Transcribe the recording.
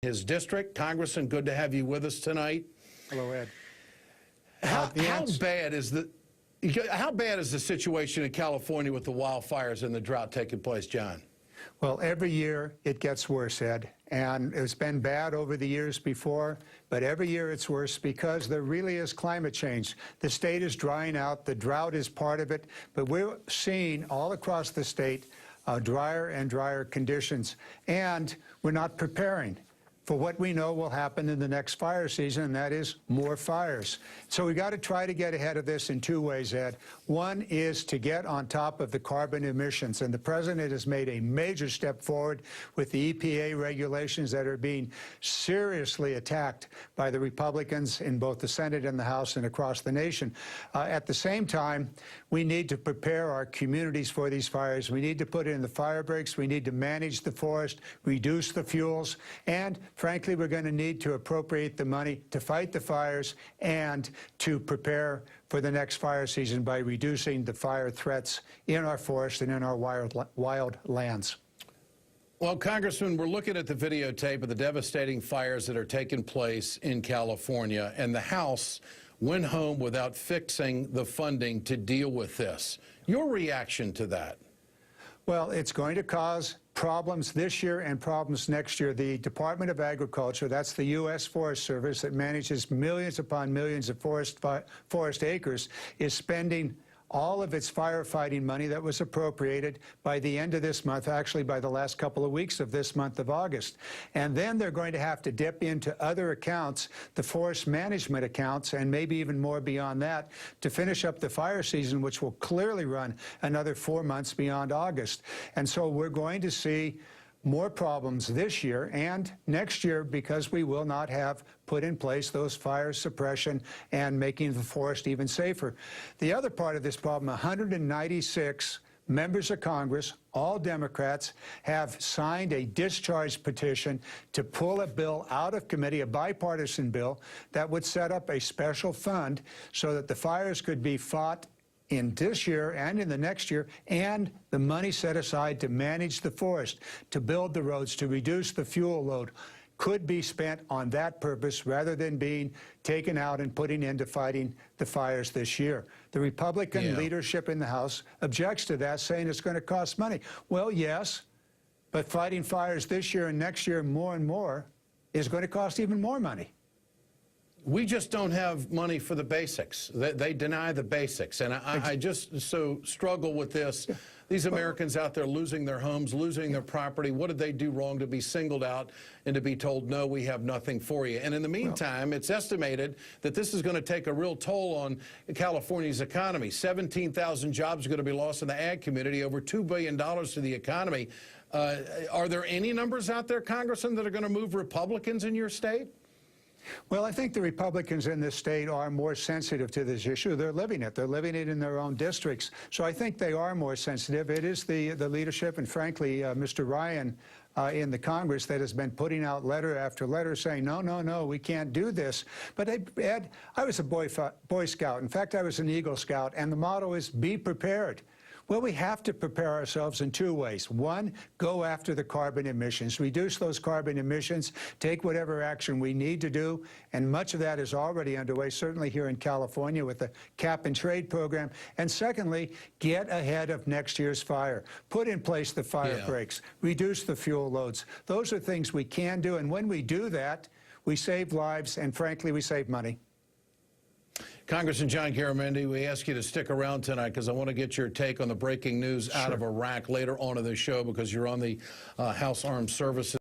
his district. Congressman, good to have you with us tonight. Hello, Ed. How bad is the situation in California with the wildfires and the drought taking place, John? Well, every year it gets worse, Ed, and it's been bad over the years before, but every year it's worse because there really is climate change. The state is drying out. The drought is part of it, but we're seeing all across the state drier and drier conditions, and we're not preparing for what we know will happen in the next fire season, and that is more fires. So we got to try to get ahead of this in two ways, Ed. One is to get on top of the carbon emissions, and the president has made a major step forward with the EPA regulations that are being seriously attacked by the Republicans in both the Senate and the House and across the nation. At the same time, we need to prepare our communities for these fires. We need to put in the fire breaks. We need to manage the forest, reduce the fuels, and frankly, we're going to need to appropriate the money to fight the fires and to prepare for the next fire season by reducing the fire threats in our forests and in our wild lands. Well, Congressman, we're looking at the videotape of the devastating fires that are taking place in California, and the House went home without fixing the funding to deal with this. Your reaction to that? Well, it's going to cause problems this year and problems next year. The Department of Agriculture, that's the U.S. Forest Service that manages millions upon millions of forest acres, is spending all of its firefighting money that was appropriated by the end of this month, actually by the last couple of weeks of this month of August. And then they're going to have to dip into other accounts, the forest management accounts, and maybe even more beyond that, to finish up the fire season, which will clearly run another 4 months beyond August. And so we're going to see more problems this year and next year because we will not have put in place those fire suppression and making the forest even safer. The other part of this problem, 196 members of Congress, all Democrats, have signed a discharge petition to pull a bill out of committee, a bipartisan bill, that would set up a special fund so that the fires could be fought in this year and in the next year, and the money set aside to manage the forest, to build the roads, to reduce the fuel load, could be spent on that purpose rather than being taken out and putting into fighting the fires this year. The Republican leadership in the House objects to that, saying it's going to cost money. Well, yes, but fighting fires this year and next year more and more is going to cost even more money. We just don't have money for the basics. They deny the basics. And I just so struggle with this. These Americans out there losing their homes, losing their property. What did they do wrong to be singled out and to be told, no, we have nothing for you? And in the meantime, it's estimated that this is going to take a real toll on California's economy. 17,000 jobs are going to be lost in the ag community, over $2 billion to the economy. Are there any numbers out there, Congressman, that are going to move Republicans in your state? Well, I think the Republicans in this state are more sensitive to this issue. They're living it. They're living it in their own districts. So I think they are more sensitive. It is the leadership and, frankly, Mr. Ryan in the Congress that has been putting out letter after letter saying, no, no, no, we can't do this. But, Ed, I was a Boy Scout. In fact, I was an Eagle Scout, and the motto is be prepared. Well, we have to prepare ourselves in two ways. One, go after the carbon emissions, reduce those carbon emissions, take whatever action we need to do, and much of that is already underway, certainly here in California with the cap-and-trade program. And secondly, get ahead of next year's fire. Put in place the fire breaks, reduce the fuel loads. Those are things we can do, and when we do that, we save lives, and frankly, we save money. Congressman John Garamendi, we ask you to stick around tonight because I want to get your take on the breaking news out of Iraq later on in the show because you're on the House Armed Services.